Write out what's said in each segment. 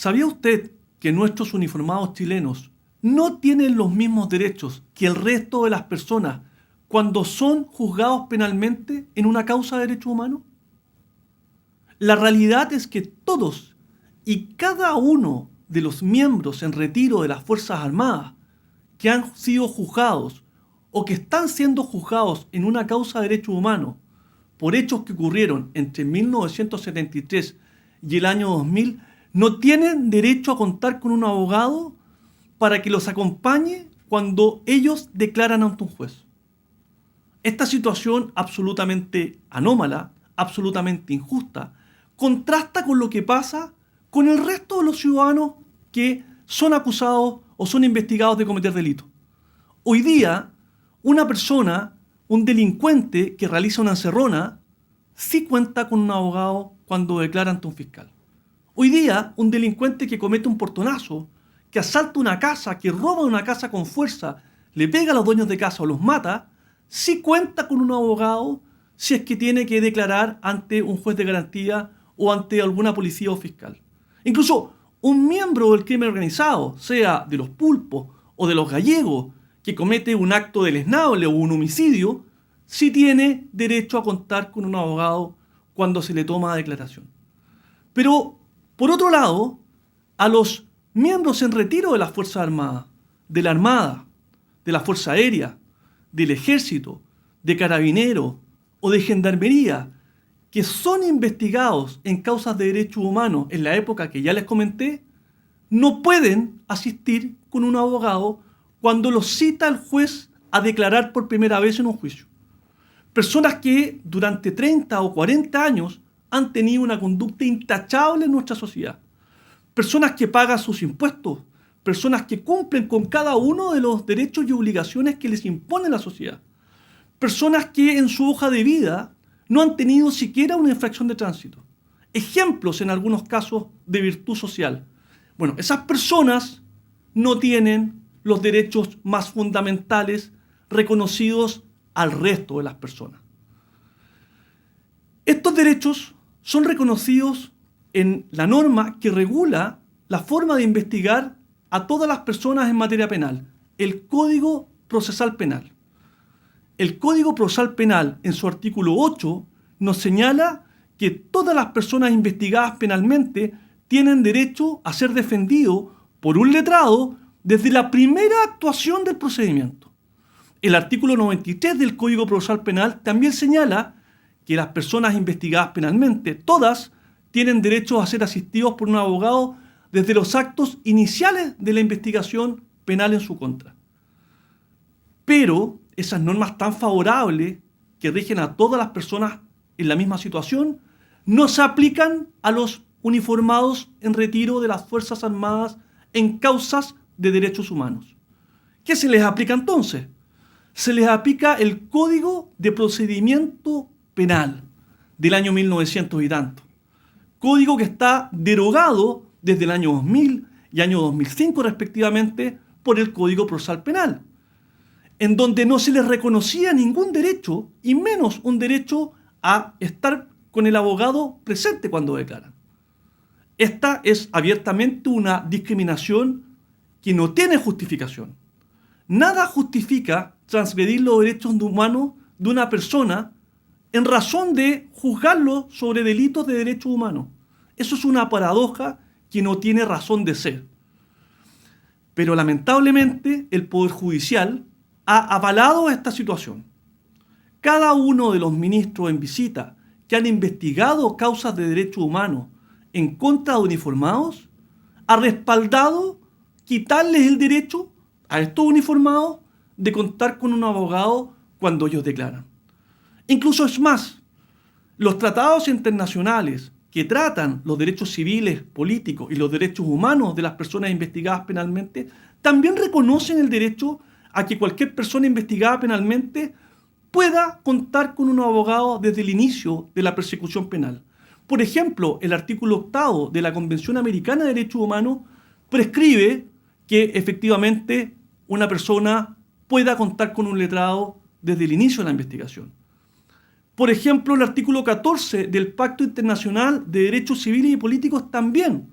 ¿Sabía usted que nuestros uniformados chilenos no tienen los mismos derechos que el resto de las personas cuando son juzgados penalmente en una causa de derechos humanos? La realidad es que todos y cada uno de los miembros en retiro de las Fuerzas Armadas que han sido juzgados o que están siendo juzgados en una causa de derechos humanos por hechos que ocurrieron entre 1973 y el año 2000 no tienen derecho a contar con un abogado para que los acompañe cuando ellos declaran ante un juez. Esta situación absolutamente anómala, absolutamente injusta, contrasta con lo que pasa con el resto de los ciudadanos que son acusados o son investigados de cometer delitos. Hoy día, una persona, un delincuente que realiza una encerrona, sí cuenta con un abogado cuando declara ante un fiscal. Hoy día, un delincuente que comete un portonazo, que asalta una casa, que roba una casa con fuerza, le pega a los dueños de casa o los mata, sí cuenta con un abogado si es que tiene que declarar ante un juez de garantía o ante alguna policía o fiscal. Incluso un miembro del crimen organizado, sea de los pulpos o de los gallegos, que comete un acto deleznable o un homicidio, sí tiene derecho a contar con un abogado cuando se le toma declaración. Pero, por otro lado, a los miembros en retiro de las Fuerzas Armadas, de la Armada, de la Fuerza Aérea, del Ejército, de Carabineros o de Gendarmería, que son investigados en causas de derechos humanos en la época que ya les comenté, no pueden asistir con un abogado cuando los cita el juez a declarar por primera vez en un juicio. Personas que durante 30 o 40 años han tenido una conducta intachable en nuestra sociedad. Personas que pagan sus impuestos, personas que cumplen con cada uno de los derechos y obligaciones que les impone la sociedad. Personas que en su hoja de vida no han tenido siquiera una infracción de tránsito. Ejemplos en algunos casos de virtud social. Bueno, esas personas no tienen los derechos más fundamentales reconocidos al resto de las personas. Estos derechos son reconocidos en la norma que regula la forma de investigar a todas las personas en materia penal, el Código Procesal Penal. El Código Procesal Penal, en su artículo 8, nos señala que todas las personas investigadas penalmente tienen derecho a ser defendidos por un letrado desde la primera actuación del procedimiento. El artículo 93 del Código Procesal Penal también señala que las personas investigadas penalmente, todas, tienen derecho a ser asistidos por un abogado desde los actos iniciales de la investigación penal en su contra. Pero esas normas tan favorables que rigen a todas las personas en la misma situación no se aplican a los uniformados en retiro de las Fuerzas Armadas en causas de derechos humanos. ¿Qué se les aplica entonces? Se les aplica el Código de Procedimiento Penal del año 1900 y tanto. Código que está derogado desde el año 2000 y año 2005 respectivamente por el Código Procesal Penal, en donde no se les reconocía ningún derecho y menos un derecho a estar con el abogado presente cuando declaran. Esta es abiertamente una discriminación que no tiene justificación. Nada justifica transgredir los derechos humanos de una persona en razón de juzgarlo sobre delitos de derechos humanos. Eso es una paradoja que no tiene razón de ser. Pero lamentablemente el Poder Judicial ha avalado esta situación. Cada uno de los ministros en visita que han investigado causas de derechos humanos en contra de uniformados ha respaldado quitarles el derecho a estos uniformados de contar con un abogado cuando ellos declaran. Incluso es más, los tratados internacionales que tratan los derechos civiles, políticos y los derechos humanos de las personas investigadas penalmente también reconocen el derecho a que cualquier persona investigada penalmente pueda contar con un abogado desde el inicio de la persecución penal. Por ejemplo, el artículo 8 de la Convención Americana de Derechos Humanos prescribe que efectivamente una persona pueda contar con un letrado desde el inicio de la investigación. Por ejemplo, el artículo 14 del Pacto Internacional de Derechos Civiles y Políticos también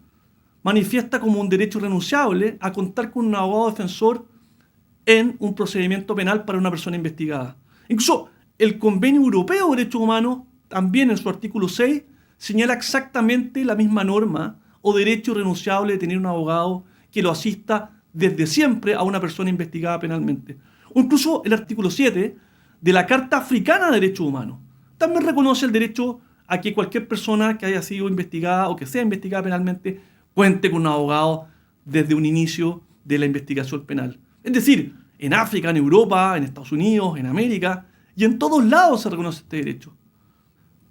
manifiesta como un derecho irrenunciable a contar con un abogado defensor en un procedimiento penal para una persona investigada. Incluso el Convenio Europeo de Derechos Humanos, también en su artículo 6, señala exactamente la misma norma o derecho irrenunciable de tener un abogado que lo asista desde siempre a una persona investigada penalmente. O incluso el artículo 7 de la Carta Africana de Derechos Humanos también reconoce el derecho a que cualquier persona que haya sido investigada o que sea investigada penalmente cuente con un abogado desde un inicio de la investigación penal. Es decir, en África, en Europa, en Estados Unidos, en América y en todos lados se reconoce este derecho.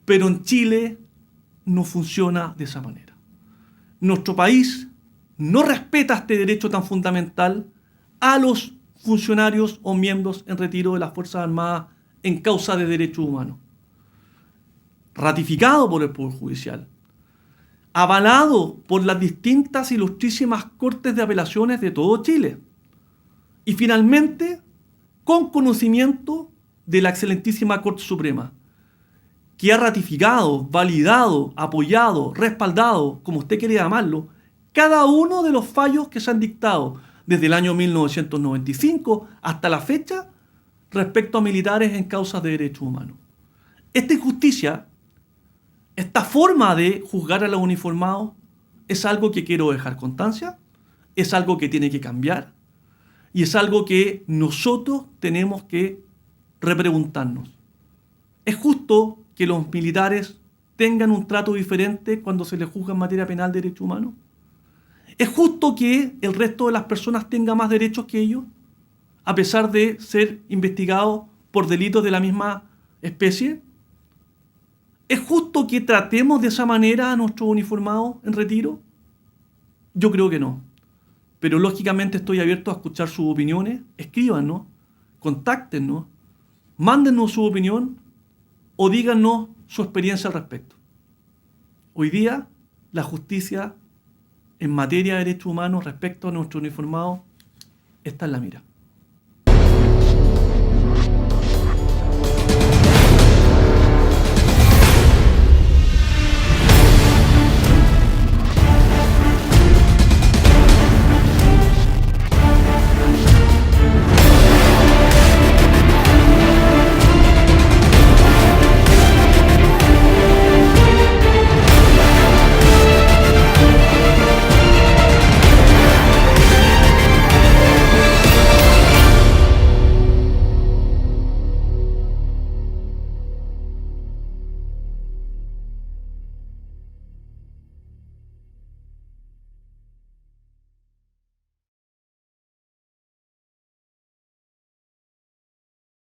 Pero en Chile no funciona de esa manera. Nuestro país no respeta este derecho tan fundamental a los funcionarios o miembros en retiro de las Fuerzas Armadas en causa de derechos humanos. Ratificado por el Poder Judicial, avalado por las distintas ilustrísimas cortes de apelaciones de todo Chile y finalmente con conocimiento de la excelentísima Corte Suprema, que ha ratificado, validado, apoyado, respaldado, como usted quiere llamarlo, cada uno de los fallos que se han dictado desde el año 1995 hasta la fecha respecto a militares en causas de derechos humanos. Esta injusticia, esta forma de juzgar a los uniformados, es algo que quiero dejar constancia, es algo que tiene que cambiar y es algo que nosotros tenemos que repreguntarnos. ¿Es justo que los militares tengan un trato diferente cuando se les juzga en materia penal de derechos humanos? ¿Es justo que el resto de las personas tenga más derechos que ellos, a pesar de ser investigados por delitos de la misma especie? ¿Es justo que tratemos de esa manera a nuestros uniformados en retiro? Yo creo que no. Pero lógicamente estoy abierto a escuchar sus opiniones. Escríbanos, contáctenos, mándennos su opinión o díganos su experiencia al respecto. Hoy día, la justicia en materia de derechos humanos respecto a nuestros uniformados está en la mira.